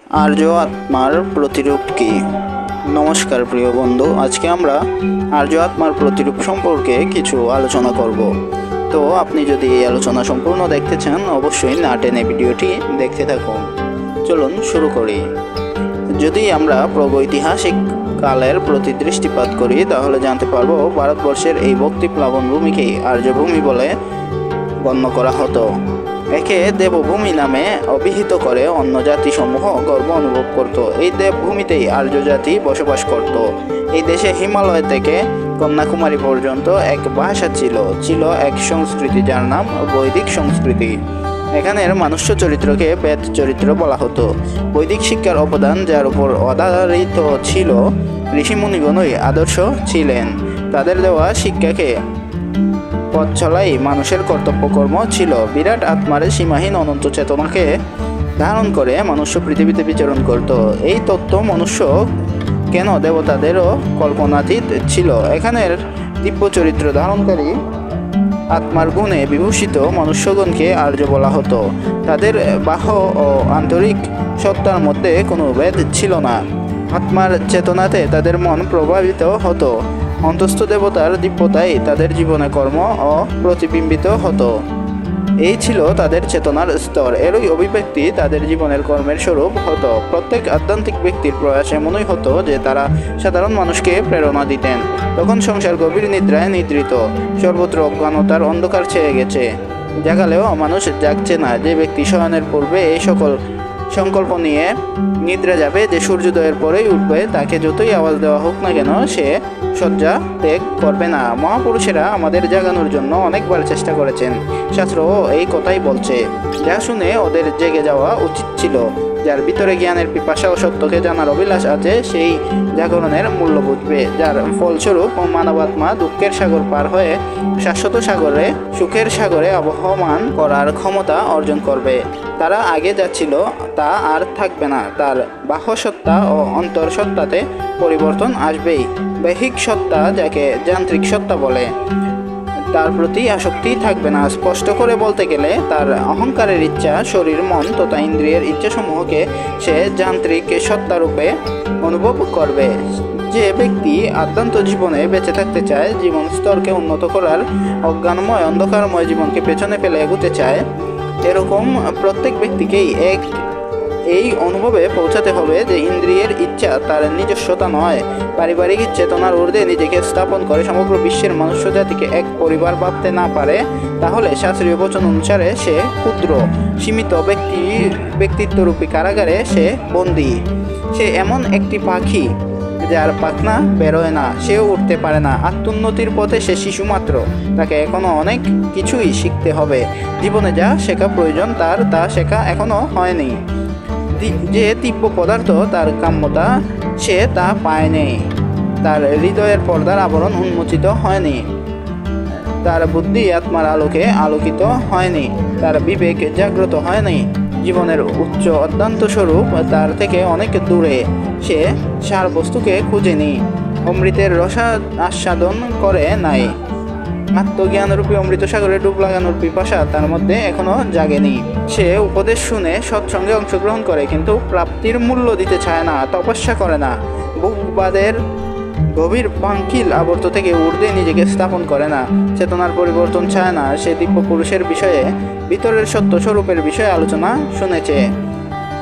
আর্য আত্মার প্রতিরূপ কি? নমস্কার প্রিয় বন্ধু, আজকে আমরা আর্য আত্মার প্রতিরূপ সম্পর্কে কিছু আলোচনা করব। তো আপনি যদি এই আলোচনা সম্পূর্ণ দেখতে চান, অবশ্যই না টেনে ভিডিওটি দেখতে থাকুন। চলুন শুরু করি। যদি আমরা প্রাগৈতিহাসিক কালের প্রতি দৃষ্টিপাত করি, তাহলে জানতে পারবো ভারতবর্ষের এই ভক্তিপ্লাবন ভূমিকেই আর্যভূমি বলে গণ্য করা হতো। একে দেবভূমি নামে অভিহিত করে অন্য জাতিসমূহ গর্ব অনুভব করত। এই দেবভূমিতেই আর্য জাতি বসবাস করত। এই দেশে হিমালয় থেকে কন্যাকুমারী পর্যন্ত এক ভাষা ছিল এক সংস্কৃতি, যার নাম বৈদিক সংস্কৃতি। এখানের মনুষ্য চরিত্রকে বেদ চরিত্র বলা হতো। বৈদিক শিক্ষার অবদান যার উপর আধারিত ছিল, ঋষিমুনিগণই আদর্শ ছিলেন। তাদের দেওয়া শিক্ষাকে পথ চলাই মানুষের কর্তব্যকর্ম ছিল। বিরাট আত্মার সীমাহীন অনন্ত চেতনাকে ধারণ করে মনুষ্য পৃথিবীতে বিচরণ করত। এই তত্ত্ব মনুষ্য কেন দেবতাদেরও কল্পনাতীত ছিল। এখানের দিব্য চরিত্র ধারণকারী আত্মার গুণে বিভূষিত মনুষ্যগণকে আর্য বলা হতো। তাদের বাহ্য ও আন্তরিক সত্তার মধ্যে কোনো ভেদ ছিল না। আত্মার চেতনাতে তাদের মন প্রভাবিত হতো। অন্তস্থ দেবতার দিব্যতাই তাদের জীবনে কর্ম ও প্রতিবিম্বিত হতো। এই ছিল তাদের চেতনার স্তর। এরই অভিব্যক্তি তাদের জীবনের কর্মের স্বরূপ হতো। প্রত্যেক আধ্যাত্মিক ব্যক্তির প্রয়াস এমনই হতো যে তারা সাধারণ মানুষকে প্রেরণা দিতেন। তখন সংসার গভীর নিদ্রায় নিদ্রিত, সর্বত্র অজ্ঞানতার অন্ধকার ছেয়ে গেছে। জাগালেও মানুষ জাগছে না। যে ব্যক্তি শয়নের পূর্বে এই সকল সংকল্প নিয়ে নিদ্রা যাবে, যে সূর্যোদয়ের পরেই উঠবে, তাকে যতই আওয়াজ দেওয়া হোক না কেন, সে শয্যা ত্যাগ করবে না। মহাপুরুষেরা আমাদের জাগানোর জন্য অনেকবার চেষ্টা করেছেন। শাস্ত্রও এই কথাই বলছে। যা শুনে ওদের জেগে যাওয়া উচিত ছিল। যার ভিতরে জ্ঞানের পিপাসা ও সত্যকে জানার অভিলাষ আছে, সেই জাগরণের মূল্য বুঝবে। যার ফলস্বরূপ মানবাত্মা দুঃখের সাগর পার হয়ে শাশ্বত সাগরে, সুখের সাগরে আবহমান করার ক্ষমতা অর্জন করবে। তারা আগে যাচ্ছিল, তা আর থাকবে না। তার বাহ্য সত্তা ও অন্তর সত্তাতে পরিবর্তন আসবেই। বাহ্যিক সত্তা, যাকে যান্ত্রিক সত্তা বলে, তার প্রতি আসক্তি থাকবে না। স্পষ্ট করে বলতে গেলে, তার অহংকারের ইচ্ছা, শরীর, মন তথা ইন্দ্রিয়ের ইচ্ছাসমূহকে সে যান্ত্রিক সত্তারূপে অনুভব করবে। যে ব্যক্তি আদ্যান্ত জীবনে বেঁচে থাকতে চায়, জীবন স্তরকে উন্নত করার, অজ্ঞানময় অন্ধকারময় জীবনকে পেছনে ফেলে এগোতে চায়, এরকম প্রত্যেক ব্যক্তিকেই এই অনুভবে পৌঁছাতে হবে যে ইন্দ্রিয়ের ইচ্ছা তার নিজস্বতা নয়। পারিবারিক চেতনার ঊর্ধ্বে নিজেকে স্থাপন করে সমগ্র বিশ্বের মনুষ্য জাতিকে এক পরিবার ভাবতে না পারে, তাহলে শাস্ত্রীয় বচন অনুসারে সে ক্ষুদ্র সীমিত ব্যক্তিত্বরূপী কারাগারে সে বন্দী। সে এমন একটি পাখি যার পাখনা বেরোয় না, সেও উঠতে পারে না। আত্মোন্নতির পথে সে শিশু মাত্র। তাকে এখনো অনেক কিছুই শিখতে হবে। জীবনে যা শেখা প্রয়োজন, তা শেখা এখনো হয়নি। যে দিব্য পদার্থ তার কাম্যতা, সে তা পায়নি। তার হৃদয়ের পর্দার আবরণ উন্মোচিত হয়নি। তার বুদ্ধি আত্মার আলোকে আলোকিত হয়নি। তার বিবেক জাগ্রত হয়নি। জীবনের উচ্চ অধ্যান্ত স্বরূপ তার থেকে অনেক দূরে। সে সার বস্তুকে খুঁজেনি, অমৃতের রসা আস্বাদন করে নাই। আত্মজ্ঞানরূপী অমৃত সাগরে ডুব লাগানোর পিপাসা তার মধ্যে এখনো জাগেনি। সে উপদেশ শুনে সৎসঙ্গে অংশগ্রহণ করে, কিন্তু প্রাপ্তির মূল্য দিতে চায় না, তপস্যা করে না। ভোগবাদের গভীর পাঙ্কিল আবর্ত থেকে ঊর্ধ্বে নিজেকে স্থাপন করে না। চেতনার পরিবর্তন চায় না। সে দিব্য পুরুষের বিষয়ে, ভিতরের সত্য স্বরূপের বিষয়ে আলোচনা শুনেছে,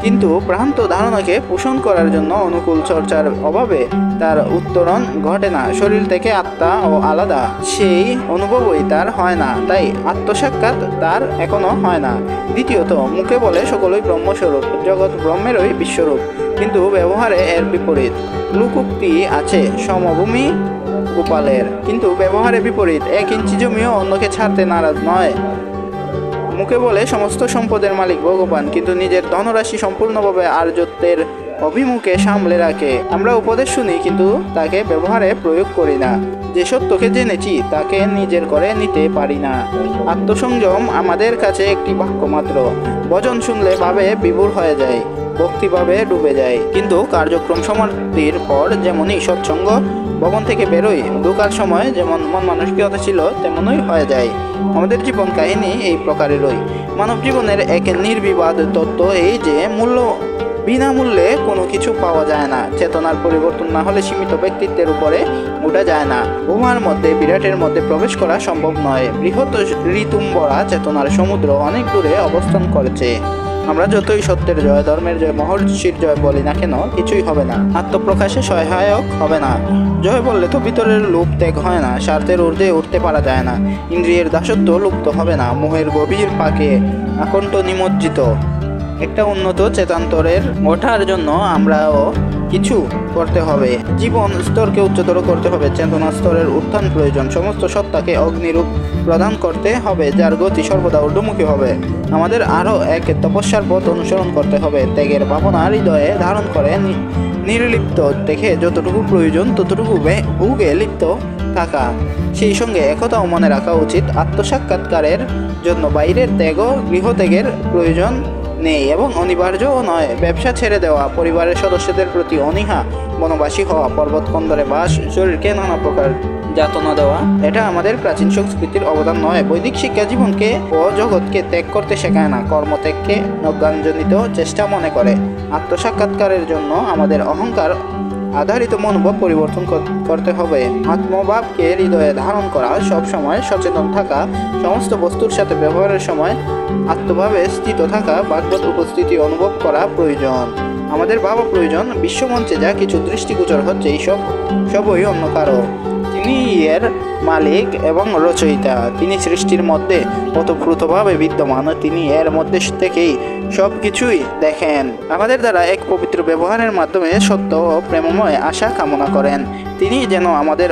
কিন্তু ভ্রান্ত ধারণাকে পোষণ করার জন্য অনুকূল চর্চার অভাবে তার উত্তরণ ঘটে না। শরীর থেকে আত্মা ও আলাদা, সেই অনুভবই তার হয় না। তাই আত্মসাক্ষাৎ তার এখনো হয় না। দ্বিতীয়ত, মুখে বলে সকলই ব্রহ্মস্বরূপ, জগৎ ব্রহ্মেরই বিশ্বরূপ, কিন্তু ব্যবহারে এর বিপরীত। লোকোক্তি আছে সমভূমি গোপালের, কিন্তু ব্যবহারে বিপরীত। 1 ইঞ্চি জমিও অন্যকে ছাড়তে নারাজ নয়। মুখে বলে সমস্ত সম্পদের মালিক ভগবান, কিন্তু নিজের ধনরাশি সম্পূর্ণভাবে আর্যত্বের অভিমুখে সামলে রাখে। আমরা উপদেশ শুনি, কিন্তু তাকে ব্যবহারে প্রয়োগ করি না। যে সত্যকে জেনেছি তাকে নিজের করে নিতে পারি না। আত্মসংযম আমাদের কাছে একটি বাক্য মাত্র। ভজন শুনলে ভাবে বিভোর হয়ে যায়, ভক্তিভাবে ডুবে যায়, কিন্তু কার্যক্রম সমাপ্তির পর যেমনই সৎসঙ্গ ভবন থেকে বেরোই, ঢোকার সময় যেমন মন মানসিকতা ছিল তেমনই হয়ে যায়। আমাদের জীবন কাহিনী এই প্রকারেরই। মানব জীবনের এক নির্বিবাদ তত্ত্ব এই যে বিনামূল্যে কোনো কিছু পাওয়া যায় না। চেতনার পরিবর্তন না হলে সীমিত ব্যক্তিত্বের উপরে উঠা যায় না। বোমার মধ্যে বিরাটের মধ্যে প্রবেশ করা সম্ভব নয়। বৃহৎ ঋতুম্বরা চেতনার সমুদ্র অনেক দূরে অবস্থান করেছে। আমরা যতই সত্যের জয়, ধর্মের জয়, মহর্ষির জয় বলি না কেন, কিছুই হবে না, আত্মপ্রকাশে সহায়ক হবে না। জয় বললে তো ভিতরের লোভ ত্যাগ হয় না, স্বার্থের ঊর্ধ্বে উঠতে পারা যায় না, ইন্দ্রিয়ের দাসত্ব লুপ্ত হবে না, মোহের গভীর পাকে আকণ্ঠ নিমজ্জিত একটা উন্নত চেতান্তরের ওঠার জন্য আমরাও কিছু করতে হবে। জীবন স্তরকে উচ্চতর করতে হবে, চেতনা স্তরের উত্থান প্রয়োজন। সমস্ত সত্তাকে অগ্নিরূপ প্রদান করতে হবে, যার গতি সর্বদা ঊর্ধ্বমুখী হবে। আমাদের আরও এক তপস্যার পথ অনুসরণ করতে হবে। ত্যাগের ভাবনা হৃদয়ে ধারণ করে নির্লিপ্ত দেখে যতটুকু প্রয়োজন ততটুকু ভোগে লিপ্ত থাকা। সেই সঙ্গে একথাও মনে রাখা উচিত, আত্মসাক্ষাৎকারের জন্য বাইরের ত্যাগ ও গৃহত্যাগের প্রয়োজন নেই এবং অনিবার্যও নয়। ব্যবসা ছেড়ে দেওয়া, পরিবারের সদস্যদের প্রতি অনীহা, বনবাসী হওয়া, পর্বত কন্দরে বাস, শরীরকে নানা প্রকার যাতনা দেওয়া, এটা আমাদের প্রাচীন সংস্কৃতির অবদান নয়। বৈদিক শিক্ষা জীবনকে ও জগৎকে ত্যাগ করতে শেখায় না, কর্মত্যাগকে অজ্ঞানজনিত চেষ্টা মনে করে। আত্মসাক্ষাৎকারের জন্য আমাদের অহংকার আধারিত মনোভাব পরিবর্তন করতে হবে। আত্মভাবকে হৃদয়ে ধারণ করা, সব সময় সচেতন থাকা, সমস্ত বস্তুর সাথে ব্যবহারের সময় আত্মভাবে স্থিত থাকা, বাগ্বত উপস্থিতি অনুভব করা প্রয়োজন। আমাদের ভাবা প্রয়োজন, বিশ্বমঞ্চে যা কিছু দৃষ্টিগোচর হচ্ছে এইসব সবই অন্য কারো। তিনি এর মালিক এবং রচয়িতা। তিনি সৃষ্টির মধ্যে ওতপ্রোতভাবে বিদ্যমান। তিনি এর মধ্যে থেকেই সব কিছুই দেখেন। আমাদের দ্বারা এক পবিত্র ব্যবহারের মাধ্যমে সত্য ও প্রেমময় আশা কামনা করেন। তিনি যেন আমাদের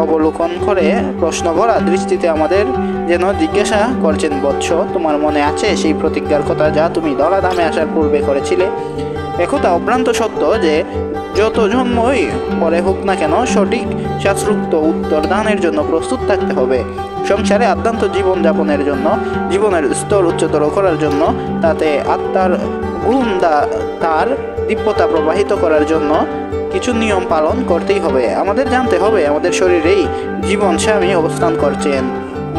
অবলোকন করে প্রশ্নভরা দৃষ্টিতে আমাদের যেন জিজ্ঞাসা করছেন, বৎস, তোমার মনে আছে সেই প্রতিজ্ঞার কথা যা তুমি ধরাধামে আসার পূর্বে করেছিলে? একথা অভ্রান্ত সত্য যে যত জন্মই পরে হোক না কেন, সঠিক শাস্ত্রোক্ত উত্তর দানের জন্য প্রস্তুত থাকতে হবে। সংসারে আদ্যান্ত জীবন যাপনের জন্য, জীবনের স্তর উচ্চতর করার জন্য, তাতে আত্মার গুণ তার দিব্যতা প্রবাহিত করার জন্য কিছু নিয়ম পালন করতেই হবে। আমাদের জানতে হবে আমাদের শরীরেই জীবন স্বামী অবস্থান করছেন,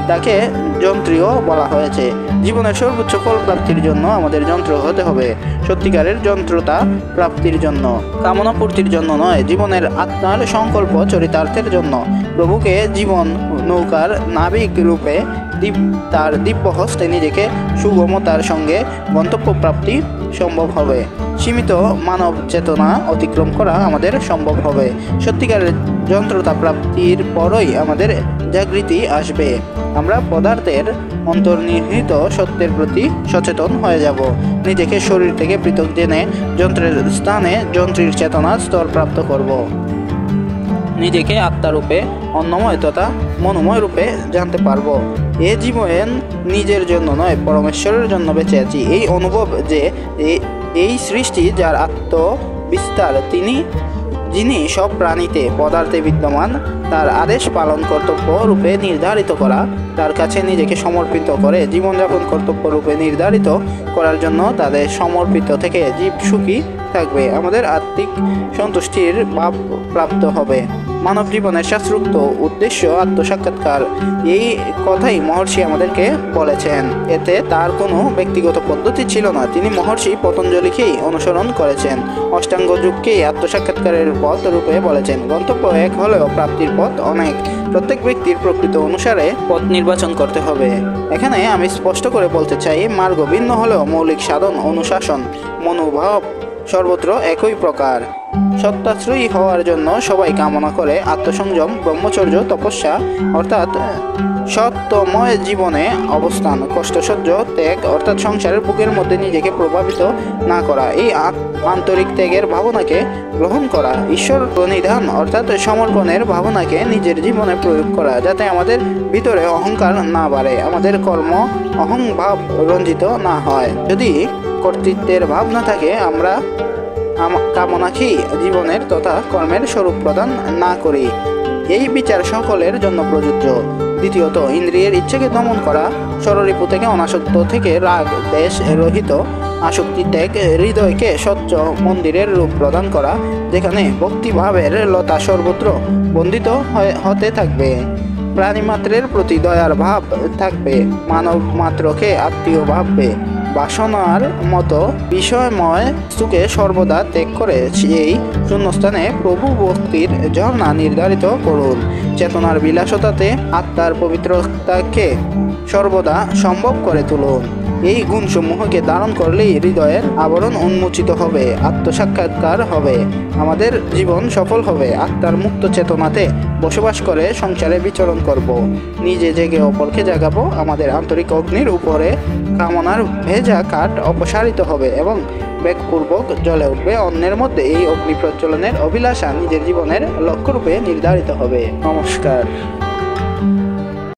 তাকে যন্ত্রীয় বলা হয়েছে। জীবনের সর্বোচ্চ ফল প্রাপ্তির জন্য আমাদের যন্ত্র হতে হবে, সত্যিকারের যন্ত্রতা প্রাপ্তির জন্য, কামনা পূর্তির জন্য নয়, জীবনের আত্মার সংকল্প চরিতার্থের জন্য। প্রভুকে জীবন নৌকার নাবিক রূপে তার দিব্য হস্তে নিজেকে সুগমতার সঙ্গে গন্তব্য প্রাপ্তি সম্ভব হবে। সীমিত মানব চেতনা অতিক্রম করা আমাদের সম্ভব হবে। সত্যিকারের যন্ত্রতা প্রাপ্তির পরই আমাদের জাগৃতি আসবে। আমরা পদার্থের অন্তর্নিহিত সত্যের প্রতি সচেতন হয়ে যাব। নিজেকে শরীর থেকে পৃথক জেনে যন্ত্রের স্থানে যন্ত্রীর চেতনার স্তর প্রাপ্ত করব। নিজেকে আত্মারূপে, অন্নময় তথা মনোময় রূপে জানতে পারবো। এ জীবন নিজের জন্য নয়, পরমেশ্বরের জন্য বেঁচে আছি। এই অনুভব যে এই সৃষ্টি যার আত্মবিস্তার, যিনি সব প্রাণীতে পদার্থে বিদ্যমান, তার আদেশ পালন কর্তব্য রূপে নির্ধারিত করা, তার কাছে নিজেকে সমর্পিত করে জীবনযাপন কর্তব্য রূপে নির্ধারিত করার জন্য তাদের সমর্পিত থেকে জীব সুখী থাকবে। আমাদের আত্মিক সন্তুষ্টির ভাব প্রাপ্ত হবে। মানব জীবনের শাস্ত্রোক্ত উদ্দেশ্য আত্মসাক্ষাৎকার। এই কথাই মহর্ষি আমাদেরকে বলেছেন। এতে তার কোনো ব্যক্তিগত পদ্ধতি ছিল না। তিনি মহর্ষি পতঞ্জলিকেই অনুসরণ করেছেন। অষ্টাঙ্গ যুগকেই আত্মসাক্ষাৎকারের পথ রূপে বলেছেন। গন্তব্য এক হলেও প্রাপ্তির পথ অনেক। প্রত্যেক ব্যক্তির প্রকৃত অনুসারে পথ নির্বাচন করতে হবে। এখানে আমি স্পষ্ট করে বলতে চাই, মার্গ ভিন্ন হলেও মৌলিক সাধন, অনুশাসন, মনোভাব সর্বত্র একই প্রকার। সত্যাশ্রয়ী হওয়ার জন্য সবাই কামনা করে আত্মসংযম, ব্রহ্মচর্য, তপস্যা অর্থাৎ সত্যময় জীবনে অবস্থান, কষ্টসহ্য ত্যাগ অর্থাৎ সংসারের বুকের মধ্যে নিজেকে প্রভাবিত না করা, এই আন্তরিক ত্যাগের ভাবনাকে গ্রহণ করা, ঈশ্বর প্রণিধান অর্থাৎ সমর্পণের ভাবনাকে নিজের জীবনে প্রয়োগ করা, যাতে আমাদের ভিতরে অহংকার না বাড়ে, আমাদের কর্ম অহংভাব রঞ্জিত না হয়। যদি কর্তৃত্বের ভাব না থাকে, আমরা কামনাকেই জীবনের তথা কর্মের স্বরূপ প্রদান না করি। এই বিচার সকলের জন্য প্রযোজ্য। দ্বিতীয়ত, ইন্দ্রিয়ের ইচ্ছাকে দমন করা, ষড়রিপু থেকে অনাসক্ত থেকে রাগ দেশ রহিত, আসক্তি ত্যাগ, হৃদয়কে স্বচ্ছ মন্দিরের রূপ প্রদান করা, যেখানে ভক্তিভাবের লতা সর্বত্র বন্দিত হতে থাকবে। প্রাণীমাত্রের প্রতি দয়ার ভাব থাকবে, মানব মাত্রকে আত্মীয় ভাববে, বাসনার মতো বিষয়ময় বস্তুকে সর্বদা ত্যাগ করে এই শূন্যস্থানে প্রভু ভক্তির ঝর্ণা নির্ধারিত করুন। চেতনার বিলাসতাতে আত্মার পবিত্রতাকে সর্বদা সম্ভব করে তুলুন। এই গুণসমূহকে ধারণ করলেই হৃদয়ের আবরণ উন্মোচিত হবে, আত্মসাক্ষাৎকার হবে, আমাদের জীবন সফল হবে। আত্মার মুক্ত চেতনাতে বসবাস করে সংসারে বিচরণ করব, নিজে জেগে অপরকে জাগাবো। আমাদের আন্তরিক অগ্নির উপরে কামনার ভেজা কাঠ অপসারিত হবে এবং বেগপূর্বক জ্বলে উঠবে। অন্যের মধ্যে এই অগ্নি প্রজ্বলনের অভিলাষা নিজের জীবনের লক্ষ্যরূপে নির্ধারিত হবে। নমস্কার।